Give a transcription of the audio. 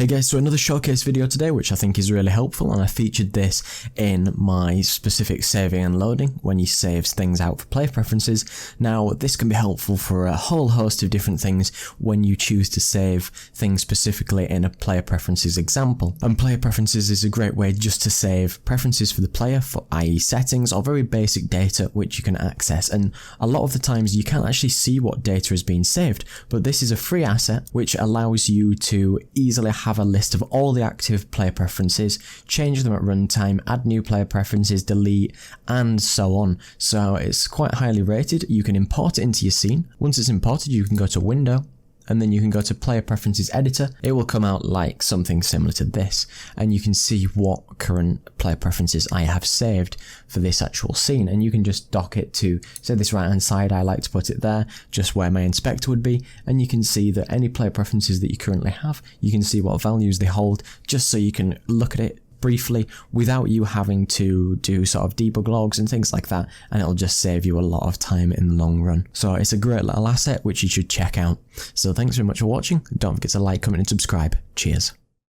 Hey guys, so another showcase video today which I think is really helpful, and I featured this in my specific saving and loading when you save things out for player preferences. Now this can be helpful for a whole host of different things when you choose to save things specifically in a player preferences example. And player preferences is a great way just to save preferences for the player, for i.e. settings or very basic data which you can access, and a lot of the times you can't actually see what data is being saved, but this is a free asset which allows you to easily have a list of all the active player preferences, change them at runtime, add new player preferences, delete, and so on. So it's quite highly rated. You can import it into your scene. Once it's imported, you can go to Window, and then you can go to Player Preferences Editor. It will come out like something similar to this, and you can see what current player preferences I have saved for this actual scene, and you can just dock it to, say, this right hand side. I like to put it there, just where my inspector would be, and you can see that any player preferences that you currently have, you can see what values they hold, just so you can look at it briefly without you having to do sort of debug logs and things like that, and it'll just save you a lot of time in the long run. So it's a great little asset which you should check out. So thanks very much for watching. Don't forget to like, comment and subscribe. Cheers.